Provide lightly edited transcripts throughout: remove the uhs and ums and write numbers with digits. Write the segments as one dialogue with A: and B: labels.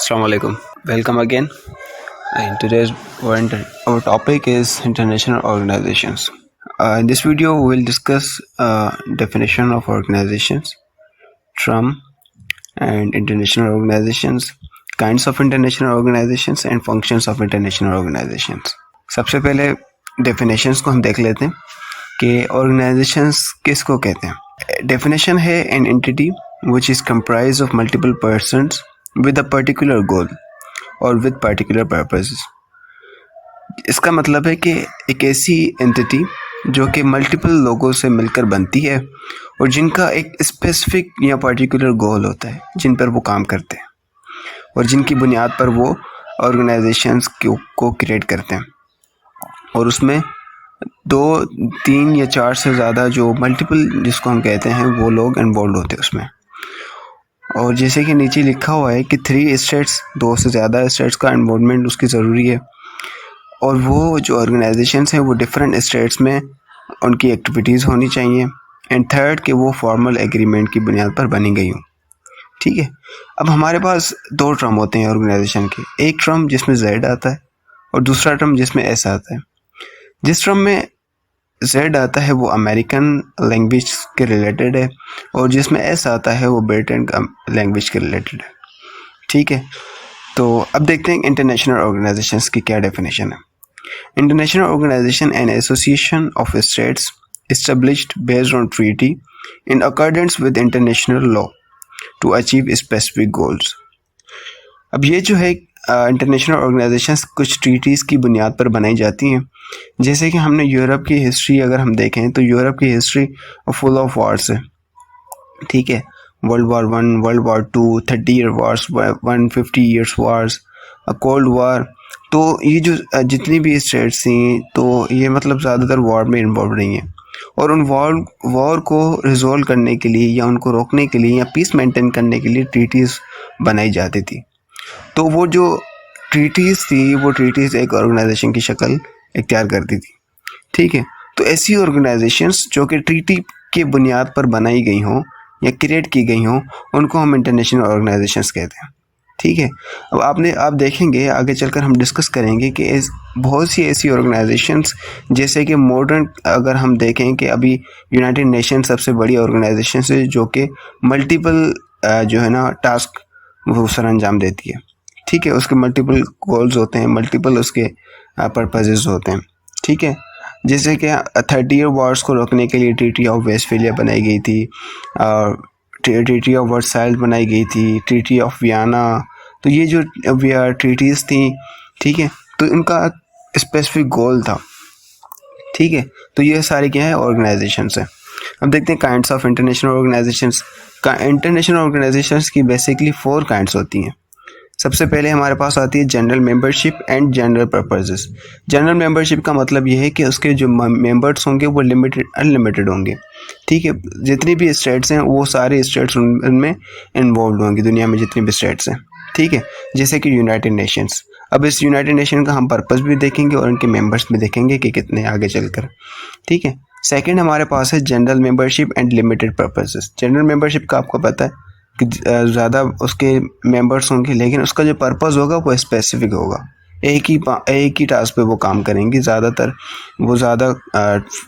A: Assalamu alaikum. Welcome again. And today's our topic is international organizations. In this video, we will discuss definition of organizations, term, and international organizations, kinds of international organizations, and functions of international organizations. सबसे पहले definitions को हम देख लेते हैं कि organizations किसको कहते हैं. Definition है an entity which is comprised of multiple persons with a particular goal or with particular purposes. इसका मतलब है कि एक ऐसी एंटिटी जो कि मल्टीपल लोगों से मिलकर बनती है और जिनका एक स्पेसिफिक या पर्टिकुलर गोल होता है जिन पर वो काम करते हैं और जिनकी बुनियाद पर वो ऑर्गेनाइजेशंस को क्रिएट करते हैं और उसमें 2, 3 या 4 से ज़्यादा जो मल्टीपल जिसको हम कहते हैं वो लोग इन्वॉल्व होते हैं उसमें. और जैसे कि नीचे लिखा हुआ है कि 3 स्टेट्स 2 से ज़्यादा स्टेट्स का इन्वॉल्वमेंट उसकी ज़रूरी है और वो जो ऑर्गेनाइजेशंस हैं वो डिफरेंट स्टेट्स में उनकी एक्टिविटीज़ होनी चाहिए. एंड थर्ड कि वो फॉर्मल एग्रीमेंट की बुनियाद पर बनी गई हो. ठीक है. अब हमारे पास 2 टर्म होते हैं ऑर्गेनाइजेशन के. एक टर्म जिसमें Z आता है और दूसरा टर्म जिसमें S आता है. जिस टर्म में Z आता है वो अमेरिकन लैंग्वेज के रिलेटेड है और जिसमें S आता है वो ब्रिटेन का लैंग्वेज के रिलेटेड है. ठीक है. तो अब देखते हैं इंटरनेशनल ऑर्गेनाइजेशंस की क्या डेफिनेशन है. International organisation an association of states established based on treaty in accordance with international law to achieve specific goals. अब ये जो है इंटरनेशनल ऑर्गेनाइजेशंस कुछ ट्रीटीज़ की बुनियाद पर बनाई जाती हैं. जैसे कि हमने यूरोप की हिस्ट्री अगर हम देखें तो यूरोप की हिस्ट्री फुल ऑफ वॉर्स है. ठीक है. World war 1, world war 2, 30 year Wars, 150 years Wars, cold war. तो ये जो जितनी भी स्टेट्स थी तो ये मतलब ज़्यादातर वॉर में इन्वॉल्व रही हैं और उन वॉर को रिजोल्व करने के लिए या उनको रोकने के लिए या पीस मेंटेन करने के लिए ट्रीटीज़ बनाई जाती थी. तो वो जो ट्रीटीज़ थी वो ट्रीटीज़ एक ऑर्गेनाइजेशन की शक्ल इख्तियार करती थी. ठीक है. तो ऐसी ऑर्गेनाइजेशंस जो कि ट्रीटी के बुनियाद पर बनाई गई हों या क्रिएट की गई हों उनको हम इंटरनेशनल ऑर्गेनाइजेशंस कहते हैं. ठीक है. अब आप देखेंगे आगे चलकर हम डिस्कस करेंगे कि बहुत सी ऐसी ऑर्गेनाइजेशंस जैसे कि मॉडर्न अगर हम देखें कि अभी यूनाइटेड नेशन सबसे बड़ी ऑर्गेनाइजेशन है जो कि मल्टीपल जो है ना टास्क वो सर अंजाम देती है. ठीक है. उसके मल्टीपल गोल्स होते हैं, मल्टीपल उसके पर्पसेस होते हैं. ठीक है. जैसे कि 30 ईयर वॉर्स को रोकने के लिए ट्रीटी ऑफ वेस्टफेलिया बनाई गई थी, ट्रीटी ऑफ वर्साइल्स बनाई गई थी, ट्रीटी ऑफ वियना. तो ये जो ट्रीटीज़ थी, ठीक है, तो इनका स्पेसिफिक गोल था. ठीक है. तो ये सारे क्या है ऑर्गेनाइजेशंस हैं. अब देखते हैं kinds of international organisations. International organisations की बेसिकली 4 काइंड्स होती हैं. सबसे पहले हमारे पास आती है general membership and general purposes. General membership का मतलब ये है कि उसके जो मेंबर्स होंगे वो लिमिटेड अनलिमिटेड होंगे. ठीक है. जितनी भी स्टेट्स हैं वो सारे स्टेट्स उनमें इन्वॉल्व होंगी, दुनिया में जितनी भी स्टेट्स हैं. ठीक है. जैसे कि यूनाइटेड नेशंस. अब इस यूनाइटेड नेशन का हम पर्पस भी देखेंगे और उनके मेंबर्स भी देखेंगे कि कितने आगे चलकर. ठीक है. सेकंड हमारे पास है general membership and limited purposes. General membership का आपको पता है कि ज़्यादा उसके मेंबर्स होंगे लेकिन उसका जो पर्पस होगा वो स्पेसिफिक होगा. एक ही टास्क पे वो काम करेंगी, ज़्यादातर वो ज़्यादा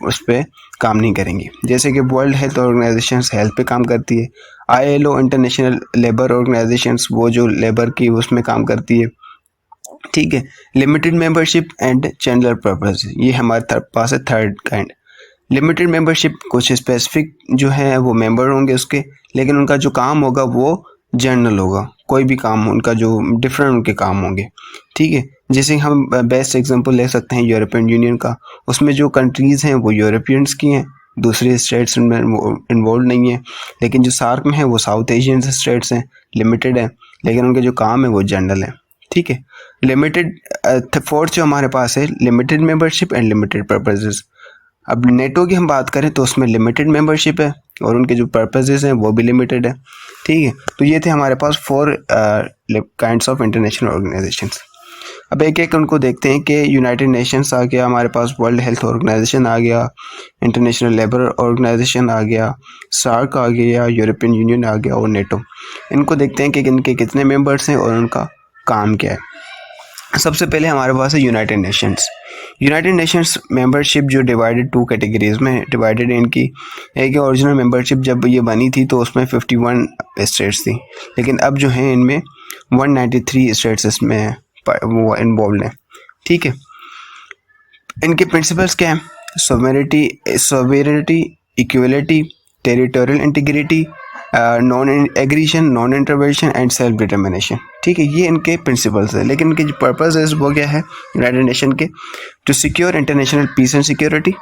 A: उस पर काम नहीं करेंगी. जैसे कि वर्ल्ड हेल्थ ऑर्गेनाइजेशन हेल्थ पे काम करती है. ILO इंटरनेशनल लेबर ऑर्गेनाइजेशंस वो जो लेबर की उसमें काम करती है. ठीक है. Limited membership and general purpose ये हमारे पास है थर्ड काइंड. लिमिटेड मेंबरशिप कुछ स्पेसिफिक जो है वो मेंबर होंगे उसके, लेकिन उनका जो काम होगा वो जनरल होगा. कोई भी काम उनका जो डिफरेंट उनके काम होंगे. ठीक है. जैसे हम बेस्ट एग्जांपल ले सकते हैं यूरोपियन यूनियन का. उसमें जो कंट्रीज़ हैं वो यूरोपियंस की हैं, दूसरी स्टेट्स उनमें इन्वॉल्व नहीं है. लेकिन जो सार्क में है वो साउथ एशियन स्टेट्स हैं, लिमिटेड है, लेकिन उनके जो काम है वो जनरल है. ठीक है. लिमिटेड फोर्थ जो हमारे पास है limited membership and limited purposes. अब नेटो की हम बात करें तो उसमें लिमिटेड मेंबरशिप है और उनके जो पर्पसेस हैं वो भी लिमिटेड है. ठीक है. तो ये थे हमारे पास 4 काइंड्स ऑफ इंटरनेशनल ऑर्गेनाइजेशंस. अब एक एक उनको देखते हैं कि यूनाइटेड नेशंस आ गया हमारे पास, वर्ल्ड हेल्थ ऑर्गेनाइजेशन आ गया, इंटरनेशनल लेबर ऑर्गेनाइजेशन आ गया, सार्क आ गया, यूरोपियन यूनियन आ गया और नेटो. इनको देखते हैं कि इनके कितने मेंबर्स हैं और उनका काम क्या है। सबसे पहले हमारे पास है United Nations. United Nations membership जो डिवाइडेड 2 कैटेगरीज में डिवाइडेड है इनकी। एक ओरिजिनल मेंबरशिप जब ये बनी थी तो उसमें 51 स्टेट्स थी, लेकिन अब जो है इनमें 193 स्टेट्स इसमें वो इन्वॉल्व हैं। ठीक है, इनके प्रिंसिपल्स क्या हैं? Sovereignty, equality, territorial integrity, non aggression, non intervention and self determination. ठीक है, ये इनके प्रिंसिपल्स है, लेकिन इनके जो पर्पस है वो क्या है यूनाइटेड नेशन के? To secure international peace and security.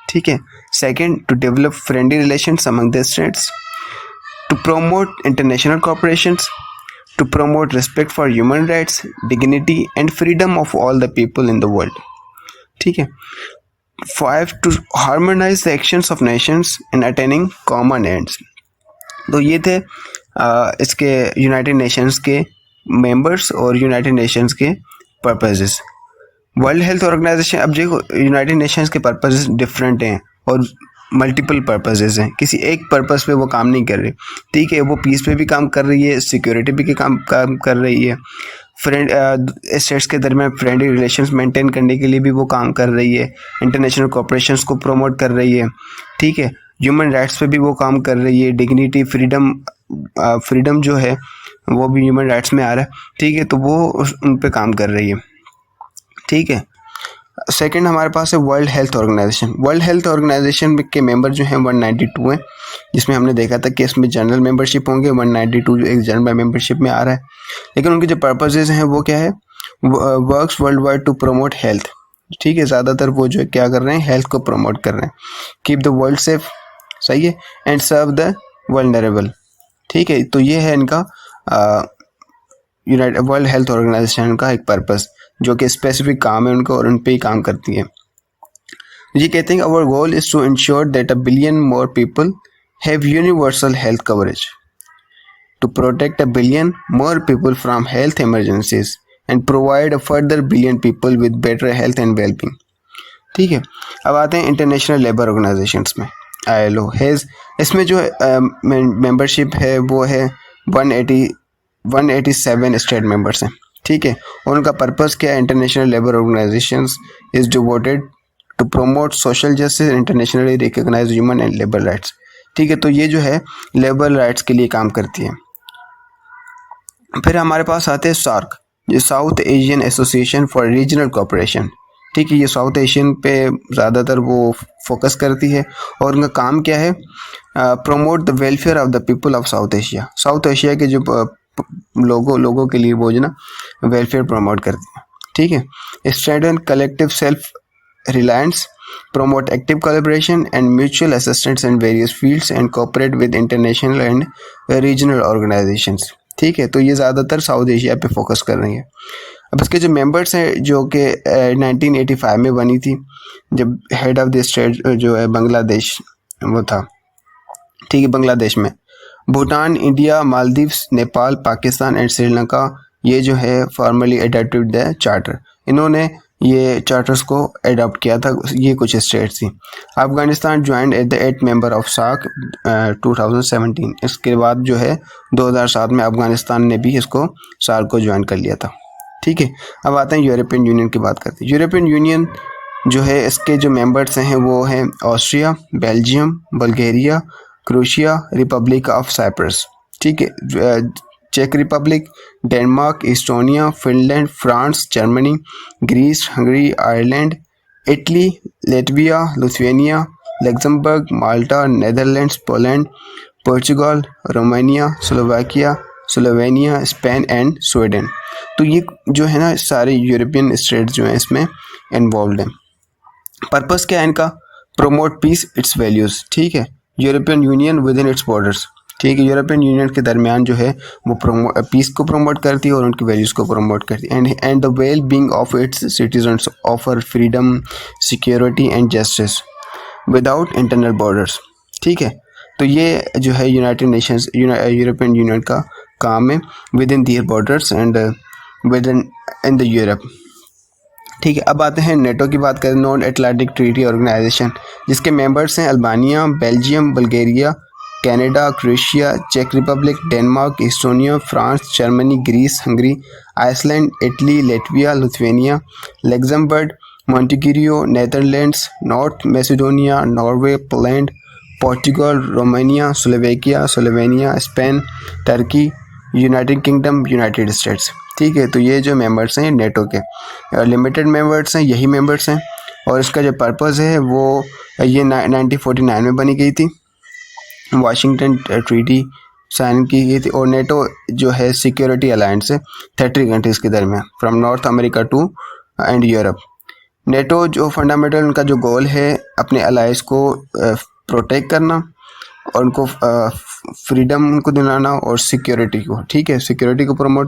A: ठीक है, second, to develop friendly relations among the states, to promote international cooperations, to promote respect for human rights, dignity and freedom of all the people in the world. ठीक है, 5, to harmonise the actions of nations in attaining common ends. तो ये थे इसके United Nations के members और United Nations के purposes. World Health organisation, अब देखो यूनाइटेड नेशंस के पर्पसेस डिफरेंट हैं और मल्टीपल पर्पसेस हैं, किसी एक पर्पस पे वो काम नहीं कर रही। ठीक है, वो पीस पे भी काम कर रही है, सिक्योरिटी भी के काम कर रही है, फ्रेंड स्टेट्स के दरमियान फ्रेंडली रिलेशंस मेंटेन करने के लिए भी वो काम कर रही है, इंटरनेशनल कोऑपरेशंस को प्रमोट कर रही है। ठीक है, ह्यूमन राइट्स पे भी वो काम कर रही है, डिग्निटी, फ्रीडम जो है वो भी ह्यूमन राइट्स में आ रहा है। ठीक है, तो वो उन पे काम कर रही है। ठीक है, सेकंड हमारे पास है World Health Organisation. World Health Organisation के मेंबर जो हैं 192 हैं, जिसमें हमने देखा था कि इसमें जनरल मेंबरशिप होंगे। 192 जो एक जनरल मेंबरशिप में आ रहा है, लेकिन उनके जो पर्पसेस हैं वो क्या है? Works world wide to promote health. ठीक है, ज़्यादातर वो जो क्या कर रहे हैं, हेल्थ को प्रमोट कर रहे हैं। कीप द वर्ल्ड सेफ, सही है, एंड सर्व द वल्नरेबल। ठीक है, तो ये है इनका यूनाइटेड वर्ल्ड हेल्थ ऑर्गेनाइजेशन का एक पर्पस, जो कि स्पेसिफिक काम है उनका और उन पे ही काम करती है। ये कहते हैं our goal is to ensure that 1 billion more people have universal health coverage, to protect 1 billion more people from health emergencies and provide a further billion people with better health and wellbeing. ठीक है, अब आते हैं international labour organisations में। ILO has, इसमें जो membership है वो है 187 स्टेट मेंबर्स हैं। ठीक है, और उनका पर्पस क्या है? International labour organisations is devoted to promote social justice, internationally recognised human and labour rights. ठीक है, तो ये जो है लेबर राइट्स के लिए काम करती है। फिर हमारे पास आते हैं सार्क, ये south Asian association for regional cooperation. ठीक है, ये साउथ एशियन पे ज़्यादातर वो फोकस करती है और उनका काम क्या है? Promote the welfare of the people of south Asia. South Asia के जो लोगों के लिए वो जो ना वेलफेयर प्रमोट करती है। ठीक है, strengthen collective self reliance, promote active collaboration and mutual assistance in various fields and cooperate with international and regional organizations। ठीक है, तो ये ज़्यादातर साउथ एशिया पे फोकस कर रही है। अब इसके जो मेंबर्स हैं जो कि 1985 में बनी थी, जब हेड ऑफ द स्टेट जो है बांग्लादेश वो था। ठीक है, बांग्लादेश में भूटान, इंडिया, मालदीव्स, नेपाल, पाकिस्तान एंड श्रीलंका ये जो है फॉर्मली अडॉप्टेड द चार्टर। इन्होंने ये चार्टर्स को अडॉप्ट किया था, ये कुछ स्टेट्स थी। Afghanistan joined at the 8th member of SAARC 2017। इसके बाद जो है 2007 में अफगानिस्तान ने भी इसको सार्क को ज्वाइन कर लिया था। ठीक है, अब आते हैं यूरोपियन यूनियन की बात करते हैं। यूरोपियन यूनियन जो है इसके जो मेंबर्स हैं वो हैं Austria, Belgium, Bulgaria, Croatia, Republic of Cyprus. ठीक है, चेक Republic, Denmark, Estonia, Finland, France, Germany, Greece, Hungary, Ireland, Italy, Latvia, Lithuania, Luxembourg, Malta, Netherlands, Poland, Portugal, Romania, Slovenia, Spain and Sweden. तो ये जो है ना सारे यूरोपियन स्टेट्स जो हैं इसमें इन्वॉल्व हैं। पर्पस क्या है इनका? Promote peace its values. ठीक है, European Union within its borders. ठीक है, यूरोपियन यूनियन के दरमियान जो है वो पीस को प्रमोट करती है और उनकी वैल्यूज़ को प्रमोट करती है। And the well being of its citizens offer freedom, security and justice without internal borders. ठीक है, तो ये जो है यूनाइटेड नेशंस यूरोपियन यूनियन का काम है within their borders and within the Europe. ठीक है, अब आते हैं नेटो की बात करें, नॉर्थ अटलांटिक ट्रीटी ऑर्गेनाइजेशन, जिसके मेंबर्स हैं Albania, Belgium, Bulgaria, Canada, Croatia, चेक Republic, Denmark, Estonia, France, Germany, Greece, Hungary, Iceland, Italy, Latvia, Lithuania, Luxembourg, Montenegro, Netherlands, North Macedonia, Norway, Poland, Portugal, Romania, Slovenia, Spain, Turkey, United Kingdom, United States. ठीक है, तो ये जो members हैं NATO के limited members हैं, यही members हैं। और इसका जो पर्पज़ है वो ये 1949 में बनी गई थी, वाशिंगटन ट्रीटी साइन की गई थी। और नेटो जो है सिक्योरिटी अलायंस है 30 कंट्रीज़ के दरमियान, from North America to and Europe. NATO जो फंडामेंटल उनका जो गोल है अपने अलायंस को प्रोटेक्ट करना और उनको फ्रीडम उनको दिलाना और सिक्योरिटी को, ठीक है, सिक्योरिटी को प्रमोट